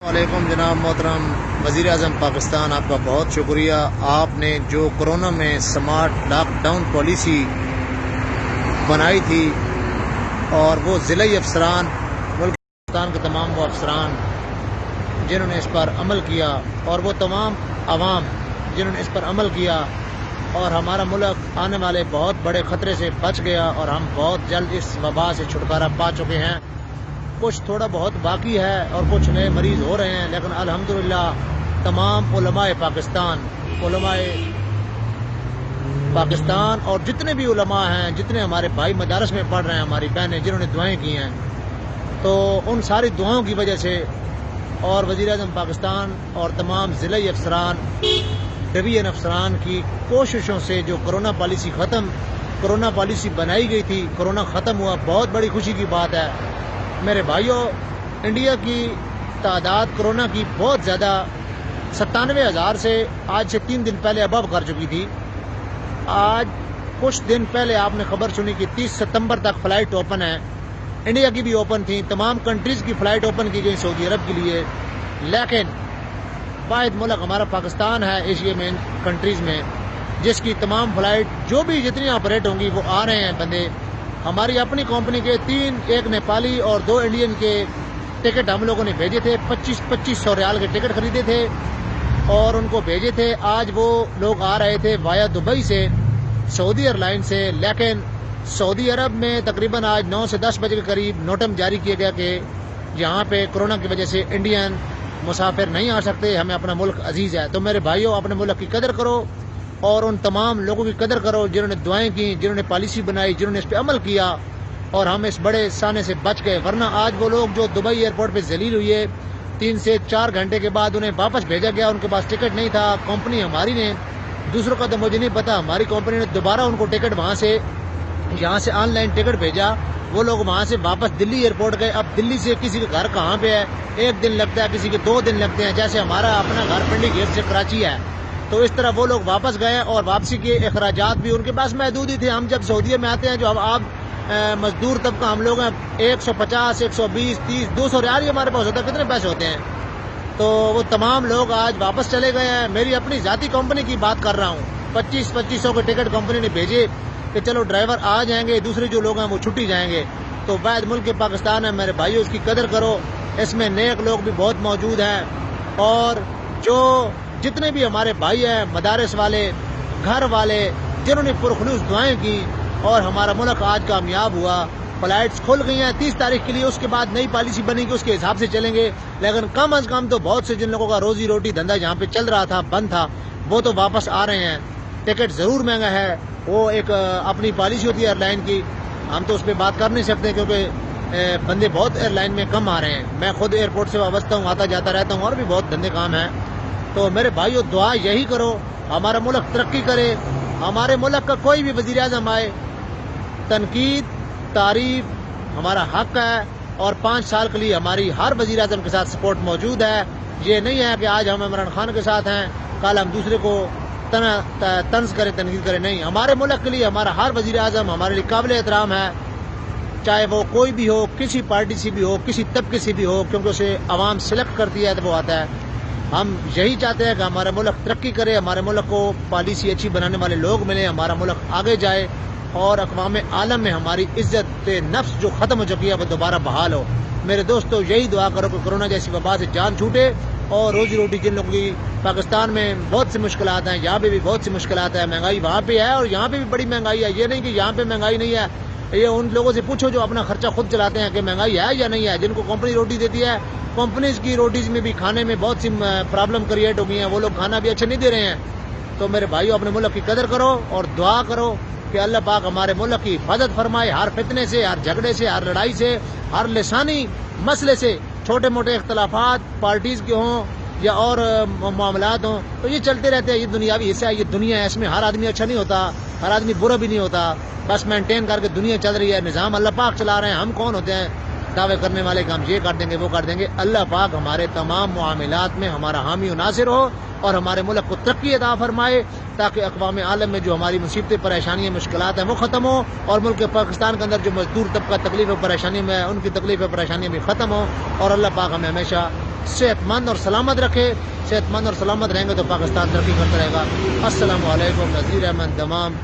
وعلیکم جناب محترم وزیر اعظم پاکستان، آپ کا بہت شکریہ۔ آپ نے جو کرونا میں سمارٹ لاک ڈاؤن پالیسی بنائی تھی اور وہ ضلعی افسران، ملک پاکستان کے تمام وہ افسران جنہوں نے اس پر عمل کیا اور وہ تمام عوام جنہوں نے اس پر عمل کیا، اور ہمارا ملک آنے والے بہت بڑے خطرے سے بچ گیا اور ہم بہت جلد اس وبا سے چھٹکارا پا چکے ہیں۔ کچھ تھوڑا بہت باقی ہے اور کچھ نئے مریض ہو رہے ہیں، لیکن الحمدللہ تمام علماء پاکستان اور جتنے بھی علماء ہیں، جتنے ہمارے بھائی مدارس میں پڑھ رہے ہیں، ہماری بہنیں جنہوں نے دعائیں کی ہیں، تو ان ساری دعاؤں کی وجہ سے اور وزیر اعظم پاکستان اور تمام ضلعی افسران، ڈویژن افسران کی کوششوں سے جو کرونا پالیسی بنائی گئی تھی، کرونا ختم ہوا، بہت بڑی خوشی کی بات ہے۔ میرے بھائیوں، انڈیا کی تعداد کرونا کی بہت زیادہ 97,000 سے آج سے 3 دن پہلے ابو کر چکی تھی۔ آج کچھ دن پہلے آپ نے خبر سنی کہ 30 ستمبر تک فلائٹ اوپن ہے، انڈیا کی بھی اوپن تھی، تمام کنٹریز کی فلائٹ اوپن کی گئی سعودی عرب کے لیے، لیکن واحد ملک ہمارا پاکستان ہے ایشیا میں کنٹریز میں جس کی تمام فلائٹ جو بھی جتنی آپریٹ ہوں گی وہ آ رہے ہیں بندے۔ ہماری اپنی کمپنی کے 3، ایک نیپالی اور 2 انڈین کے ٹکٹ ہم لوگوں نے بھیجے تھے، 2500 ریال کے ٹکٹ خریدے تھے اور ان کو بھیجے تھے۔ آج وہ لوگ آ رہے تھے وایا دبئی سے، سعودی ایئر لائن سے، لیکن سعودی عرب میں تقریباً آج 9 سے 10 بجے کے قریب نوٹم جاری کیا گیا کہ یہاں پہ کرونا کی وجہ سے انڈین مسافر نہیں آ سکتے، ہمیں اپنا ملک عزیز ہے۔ تو میرے بھائیوں، اپنے ملک کی قدر کرو اور ان تمام لوگوں کی قدر کرو جنہوں نے دعائیں کی، جنہوں نے پالیسی بنائی، جنہوں نے اس پہ عمل کیا، اور ہم اس بڑے سانے سے بچ گئے۔ ورنہ آج وہ لوگ جو دبئی ایئرپورٹ پہ ذلیل ہوئے، 3 سے 4 گھنٹے کے بعد انہیں واپس بھیجا گیا، ان کے پاس ٹکٹ نہیں تھا۔ کمپنی ہماری نے، دوسروں کا تو مجھے نہیں پتا، ہماری کمپنی نے دوبارہ ان کو ٹکٹ یہاں سے آن لائن ٹکٹ بھیجا، وہ لوگ وہاں سے واپس دلی ایئرپورٹ گئے۔ اب دلی سے کسی کا گھر کہاں پہ ہے، 1 دن لگتا ہے، کسی کے 2 دن لگتے ہیں، جیسے ہمارا اپنا گھر پنڈی گیٹ سے کراچی ہے، تو اس طرح وہ لوگ واپس گئے اور واپسی کے اخراجات بھی ان کے پاس محدود ہی تھے۔ ہم جب سعودیہ میں آتے ہیں، جو آپ مزدور طبقہ ہم لوگ ہیں، 150، 120، 30، 200 ریال ہی ہمارے پاس ہوتا ہے، کتنے پیسے ہوتے ہیں؟ تو وہ تمام لوگ آج واپس چلے گئے ہیں۔ میری اپنی ذاتی کمپنی کی بات کر رہا ہوں، 2500 کے ٹکٹ کمپنی نے بھیجے کہ چلو ڈرائیور آ جائیں گے، دوسرے جو لوگ ہیں وہ چھٹی جائیں گے۔ تو واحد ملک پاکستان ہے میرے بھائیوں، اس کی قدر کرو، اس میں نیک لوگ بھی بہت موجود ہیں، اور جتنے بھی ہمارے بھائی ہیں، مدارس والے، گھر والے، جنہوں نے پرخلوص دعائیں کی، اور ہمارا ملک آج کامیاب ہوا۔ فلائٹس کھل گئی ہیں 30 تاریخ کے لیے، اس کے بعد نئی پالیسی بنے گی، اس کے حساب سے چلیں گے، لیکن کم از کم تو بہت سے جن لوگوں کا روزی روٹی دھندا جہاں پہ چل رہا تھا، بند تھا، وہ تو واپس آ رہے ہیں۔ ٹکٹ ضرور مہنگا ہے، وہ ایک اپنی پالیسی ہوتی ہے ایئر لائن کی، ہم تو اس پہ بات کر نہیں سکتے کیونکہ بندے بہت ایئر لائن میں کم آ رہے ہیں۔ میں خود ایئرپورٹ سے وابستہ ہوں، آتا جاتا رہتا ہوں، اور بھی بہت دھندے کام ہیں۔ تو میرے بھائیو، دعا یہی کرو ہمارا ملک ترقی کرے، ہمارے ملک کا کوئی بھی وزیر اعظم آئے، تنقید، تعریف ہمارا حق ہے، اور 5 سال کے لیے ہماری ہر وزیر اعظم کے ساتھ سپورٹ موجود ہے۔ یہ نہیں ہے کہ آج ہم عمران خان کے ساتھ ہیں، کل ہم دوسرے کو طنز کریں، تنقید کریں، نہیں۔ ہمارے ملک کے لیے ہمارا ہر وزیر اعظم ہمارے لیے قابل احترام ہے، چاہے وہ کوئی بھی ہو، کسی پارٹی سے بھی ہو، کسی طبقے سے بھی ہو، کیونکہ اسے عوام سلیکٹ کرتی ہے تو وہ آتا ہے۔ ہم یہی چاہتے ہیں کہ ہمارا ملک ترقی کرے، ہمارے ملک کو پالیسی اچھی بنانے والے لوگ ملیں، ہمارا ملک آگے جائے، اور اقوام عالم میں ہماری عزت نفس جو ختم ہو چکی ہے وہ دوبارہ بحال ہو۔ میرے دوستو، یہی دعا کرو کہ کرونا جیسی وبا سے جان چھوٹے، اور روزی روٹی جن لوگوں کی پاکستان میں بہت سی مشکلات ہیں، یہاں پہ بھی بہت سی مشکلات ہیں، مہنگائی وہاں پہ ہے اور یہاں پہ بھی بڑی مہنگائی ہے۔ یہ نہیں کہ یہاں پہ مہنگائی نہیں ہے، یہ ان لوگوں سے پوچھو جو اپنا خرچہ خود چلاتے ہیں کہ مہنگائی ہے یا نہیں ہے، جن کو کمپنی روٹی دیتی ہے۔ کمپنیز کی روٹیز میں بھی کھانے میں بہت سی پرابلم کریٹ ہو گئی ہیں، وہ لوگ کھانا بھی اچھا نہیں دے رہے ہیں۔ تو میرے بھائیو، اپنے ملک کی قدر کرو اور دعا کرو کہ اللہ پاک ہمارے ملک کی حفاظت فرمائے، ہر فتنے سے، ہر جھگڑے سے، ہر لڑائی سے، ہر لسانی مسئلے سے۔ چھوٹے موٹے اختلافات پارٹیز کے ہوں یا اور معاملات ہوں تو یہ چلتے رہتے ہیں، یہ دنیاوی حصہ ہے، یہ دنیا ہے، اس میں ہر آدمی اچھا نہیں ہوتا، ہر آدمی برا بھی نہیں ہوتا، بس مینٹین کر کے دنیا چل رہی ہے، نظام اللہ پاک چلا رہے ہیں، ہم کون ہوتے ہیں دعوے کرنے والے کہ ہم یہ کر دیں گے وہ کر دیں گے. اللہ پاک ہمارے تمام معاملات میں ہمارا حامی و ناصر ہو اور ہمارے ملک کو ترقی عطا فرمائے تاکہ اقوام عالم میں جو ہماری مصیبتیں پریشانیاں مشکلات ہیں وہ ختم ہوں اور ملک پاکستان کے اندر جو مزدور طبقہ تکلیف و پریشانی میں ان کی تکلیف و پریشانیاں بھی ختم ہوں اور اللہ پاک ہمیں ہمیشہ صحت مند اور سلامت رکھے. صحت مند اور سلامت رہیں گے تو پاکستان ترقی کرتا رہے گا. السلام علیکم. نذیر احمد دمام.